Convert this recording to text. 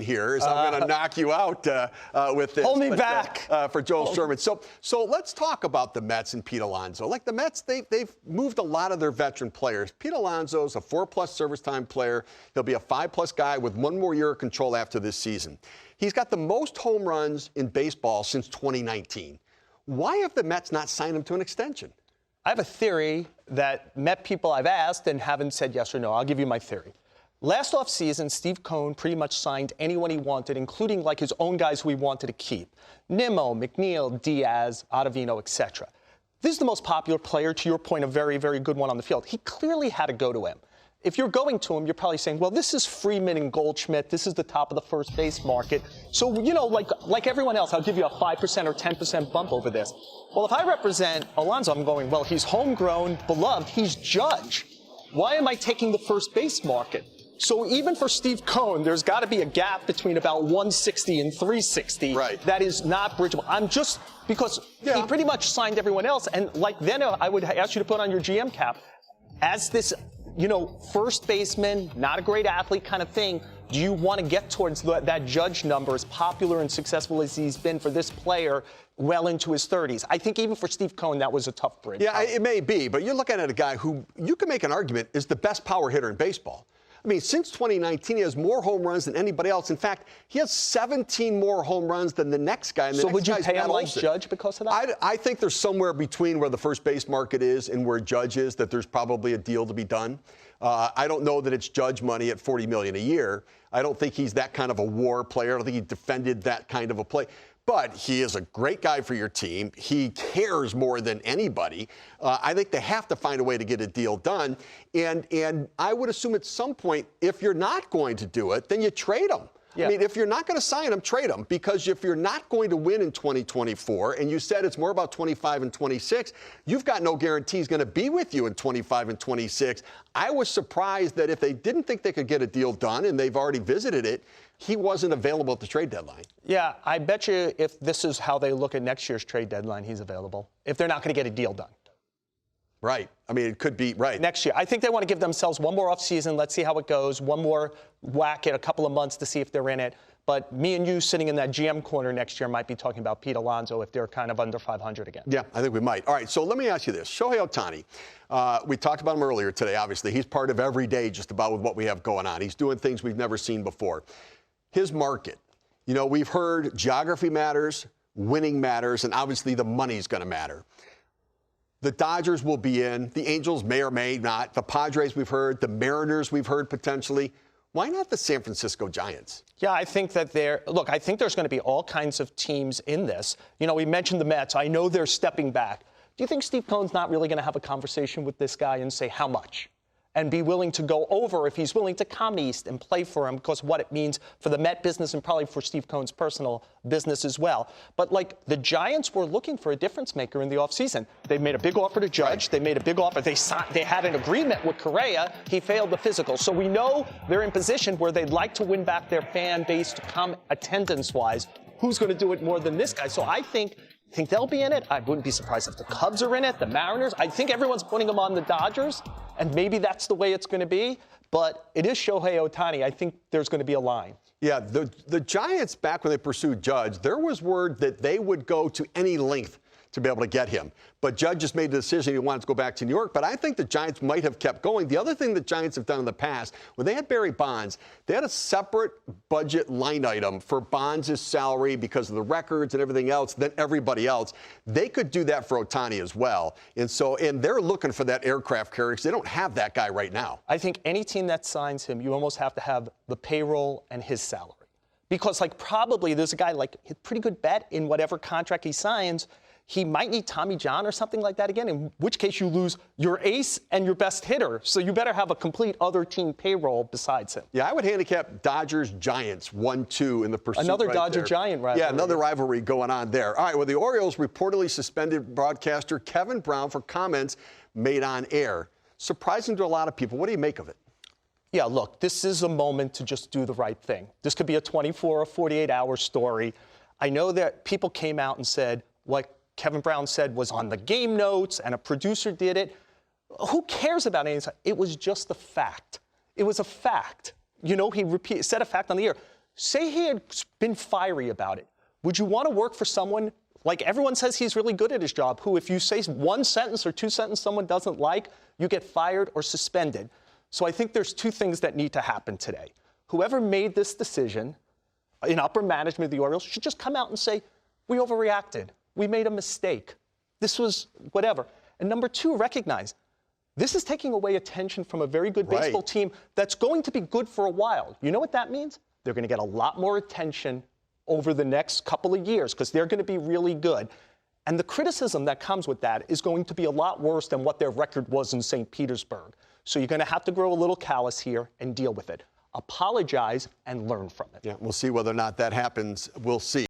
here is I'm going to knock you out with this. Hold me back. For Joel Sherman. So let's talk about the Mets and Pete Alonso. Like the Mets, they've moved a lot of their veteran players. Pete Alonso's a 4+ service time player. He'll be a 5+ guy with one more year of control after this season. He's got the most home runs in baseball since 2019. Why have the Mets not signed him to an extension? I have a theory that Met people I've asked and haven't said yes or no. I'll give you my theory. Last offseason, Steve Cohen pretty much signed anyone he wanted, including like his own guys who he wanted to keep. Nimmo, McNeil, Diaz, Ottavino, etc. This is the most popular player, to your point, a very, very good one on the field. He clearly had to go to him. If you're going to him, you're probably saying, well, this is Freeman and Goldschmidt. This is the top of the first base market. So, you know, like everyone else, I'll give you a 5% or 10% bump over this. Well, if I represent Alonso, I'm going, well, he's homegrown, beloved. He's Judge. Why am I taking the first base market? So even for Steve Cohen, there's got to be a gap between about 160 and 360. Right. That is not bridgeable. I'm just, because he pretty much signed everyone else. And like then I would ask you to put on your GM cap. As this, you know, first baseman, not a great athlete kind of thing, do you want to get towards that Judge number, as popular and successful as he's been for this player well into his 30s? I think even for Steve Cohen, that was a tough bridge. Yeah, it may be, but you're looking at a guy who you can make an argument is the best power hitter in baseball. I mean, since 2019, he has more home runs than anybody else. In fact, he has 17 more home runs than the next guy. And the so next would you guy's pay Matt him like Olson. Judge because of that? I think there's somewhere between where the first base market is and where Judge is that there's probably a deal to be done. I don't know that it's Judge money at $40 million a year. I don't think he's that kind of a war player. I don't think he defended that kind of a play. But he is a great guy for your team. He cares more than anybody. I think they have to find a way to get a deal done. And I would assume at some point, if you're not going to do it, then you trade him. Yeah. I mean, if you're not going to sign him, trade him. Because if you're not going to win in 2024, and you said it's more about 25 and 26, you've got no guarantee he's going to be with you in 25 and 26. I was surprised that if they didn't think they could get a deal done, and they've already visited it, he wasn't available at the trade deadline. Yeah, I bet you if this is how they look at next year's trade deadline, he's available. If they're not going to get a deal done. Right. I mean, it could be right. Next year. I think they want to give themselves one more offseason. Let's see how it goes. One more whack at a couple of months to see if they're in it. But me and you sitting in that GM corner next year might be talking about Pete Alonso if they're kind of under 500 again. Yeah, I think we might. All right, so let me ask you this. Shohei Ohtani, we talked about him earlier today, obviously. He's part of every day just about with what we have going on. He's doing things we've never seen before. His market, you know, we've heard geography matters, winning matters, and obviously the money's going to matter. The Dodgers will be in. The Angels may or may not. The Padres we've heard. The Mariners we've heard potentially. Why not the San Francisco Giants? Yeah, I think that I think there's going to be all kinds of teams in this. You know, we mentioned the Mets. I know they're stepping back. Do you think Steve Cohen's not really going to have a conversation with this guy and say how much? And be willing to go over if he's willing to come east and play for him because of what it means for the Met business and probably for Steve Cohen's personal business as well. But, like, the Giants were looking for a difference maker in the offseason. They made a big offer to Judge. Right. They made a big offer. They had an agreement with Correa. He failed the physical. So we know they're in position where they'd like to win back their fan base to come attendance-wise. Who's going to do it more than this guy? So I think they'll be in it. I wouldn't be surprised if the Cubs are in it, the Mariners. I think everyone's putting them on the Dodgers, and maybe that's the way it's going to be. But it is Shohei Ohtani. I think there's going to be a line. Yeah, the Giants, back when they pursued Judge, there was word that they would go to any length to be able to get him. But Judge just made the decision he wanted to go back to New York. But I think the Giants might have kept going. The other thing the Giants have done in the past, when they had Barry Bonds, they had a separate budget line item for Bonds' salary because of the records and everything else than everybody else. They could do that for Ohtani as well. And they're looking for that aircraft carrier because they don't have that guy right now. I think any team that signs him, you almost have to have the payroll and his salary. Because, like, probably there's a guy, like, a pretty good bet in whatever contract he signs. He might need Tommy John or something like that again, in which case you lose your ace and your best hitter. So you better have a complete other team payroll besides him. Yeah, I would handicap Dodgers-Giants 1-2 in the pursuit. Another right Dodger-Giant rivalry. Yeah, another rivalry going on there. All right, well, the Orioles reportedly suspended broadcaster Kevin Brown for comments made on air. Surprising to a lot of people. What do you make of it? Yeah, look, this is a moment to just do the right thing. This could be a 24 or 48-hour story. I know that people came out and said what Kevin Brown said was on the game notes and a producer did it. Who cares about anything? It was just a fact. It was a fact. You know, he said a fact on the air. say he had been fiery about it. Would you want to work for someone, like everyone says he's really good at his job, who if you say one sentence or two sentences someone doesn't like, you get fired or suspended? So I think there's two things that need to happen today. Whoever made this decision in upper management of the Orioles should just come out and say, we overreacted. We made a mistake. This was whatever. And number two, recognize this is taking away attention from a very good baseball team that's going to be good for a while. You know what that means? They're going to get a lot more attention over the next couple of years because they're going to be really good. And the criticism that comes with that is going to be a lot worse than what their record was in St. Petersburg. So you're going to have to grow a little callous here and deal with it. Apologize and learn from it. Yeah, we'll see whether or not that happens. We'll see.